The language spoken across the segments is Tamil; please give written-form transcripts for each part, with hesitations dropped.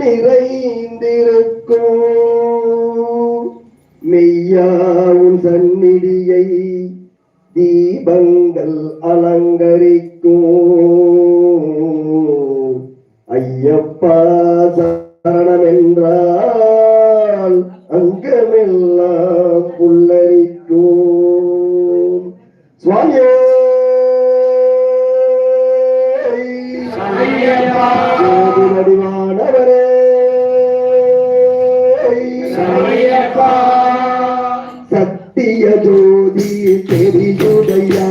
நிறைந்திருக்கும் மெய்யாவும் சந்நிதியை தீபங்கள் அலங்கரிக்கும் ஐயப்பா சரணம் என்றால் அங்கமெல்லாம் புல்லரிக்கும் சுவாமியே நடிவானவரே சத்திய ஜோதி தெரியுதையா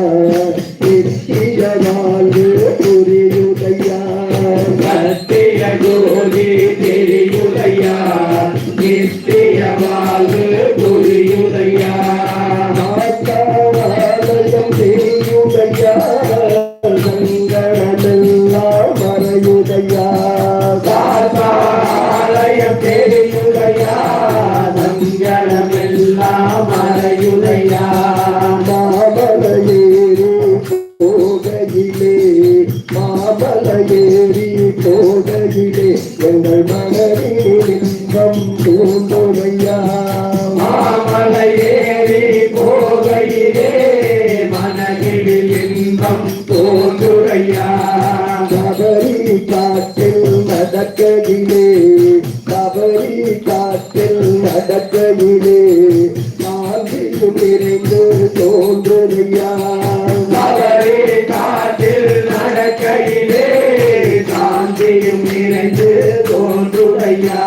நித்திய வாழ்வு புரியுதையா சத்திய ஜோதி தெரியுதையா நித்திய வாழ்வு புரியுதையா ஆலயம் தெரியுதையா சங்கடமெல்லாம் மறையுதையா ஆலயம் தெரியுதையா சங்கடமெல்லாம் மறையுதையா மாமலையேறி போகையிலே எங்கள் மனதில் இன்பம் தோன்றுமையா மாமலையேறி போகையிலே மனதில் இன்பம் தோன்றுமையா கபரி காற்றில் நடக்கையிலே கபரி காற்றில் நடக்கையிலே நான்கிலும் நிறைந்து தோன்றுமையா கபரி காற்றில் நடக்கையிலே சாந்தியும் நிறைந்து தோன்றுமையா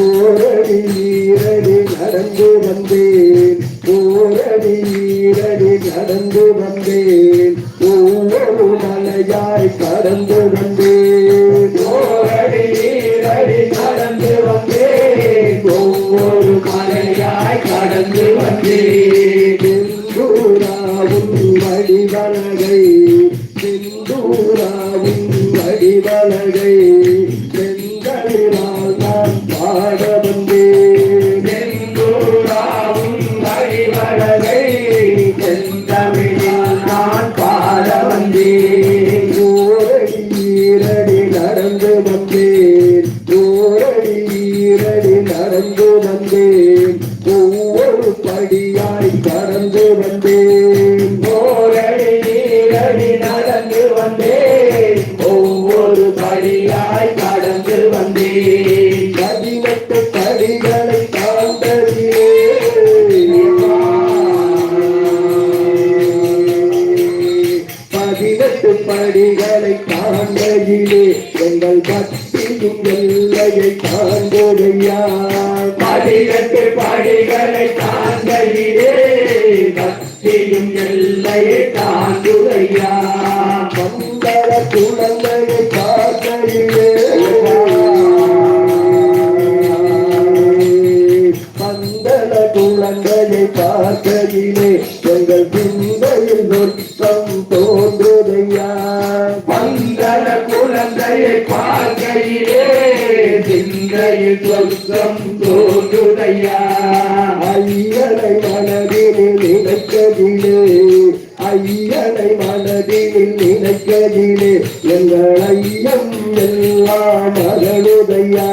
ஓரடி ஈரடி நடந்து வந்தேன் ஓரடி ஈரடி நடந்து வந்தேன் ஒவ்வொரு மலையாய் கடந்து வந்தேன் ஓரடி ஈரடி நடந்து வந்தேன் ஒவ்வொரு மலையாய் கடந்து வந்தேன் செந்தூராவும் வடிவலகை செந்தூராவும் வடிவலகை செந்தலினால் நான் பாட வந்தேன் செந்தூராவும் வடிவலகை செந்தமிழில் நான் பாட வந்தேன் ஓரடி ஈரடி நடந்து வந்தேன் ஓரடி ஈரடி நடந்து வந்தேன் ஒவ்வொரு படியாய் கடந்து வந்தேன் ஓரடி ஈரடி நடந்து வந்தேன் ஒவ்வொரு படியாய் கடந்து வந்தேன் 18 படிகளை தாண்டதிலே 18 படிகளை தாண்டதிலே எங்கள் பக்தியும் எல்லையை தாண்டுகையா 18 படிகளை தாண்டையிலே பக்தியும் எல்லையை தாண்டுகையா மங்கள குழந்தையை பார்க்கையிலே மங்கள குழந்தையை பார்க்கையிலே எங்கள் சிந்தையில் நொற்றம் தோன்றுதையா மங்கள குழந்தையை பார்க்கையிலே சிந்தையில் சொர்க்கம் தோன்றுதையா ஐயனை மனதில் நினைக்கதிலே ஐயனை மனதில் நினைக்கதிலே எங்கள் ஐயம் எல்லாம் அகழுதையா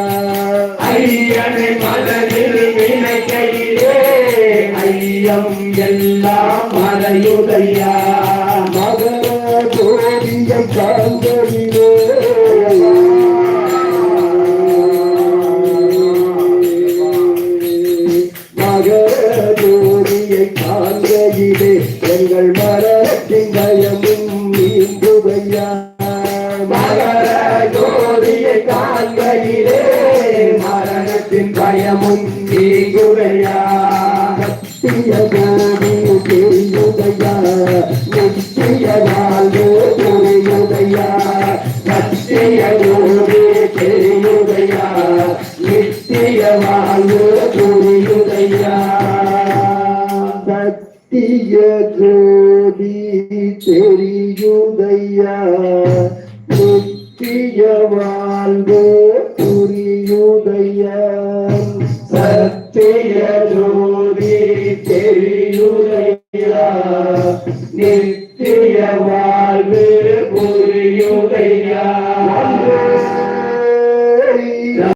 ஐயனை மனதில் நினைக்கையிலே ஐயம் எல்லாம் மறையுதையா மகர ஜோதியை காண்கையிலே மகர ஜோதியை காண்கையிலே எங்கள் மரணத்தின் பயமும் நீங்குதையா மகர ஜோதியை காண்கையிலே மரணத்தின் பயமும் நீங்குதையா சத்திய ஜோதி தெரியுதையா நித்திய வாழ்வு புரியுதையா சத்திய ஜோதி தெரியுதையா நித்திய வாழ்வு புரியுதையா சத்திய ஜோதி தெரியுதையா நித்திய வாழ்வு புரியுதையா சத்திய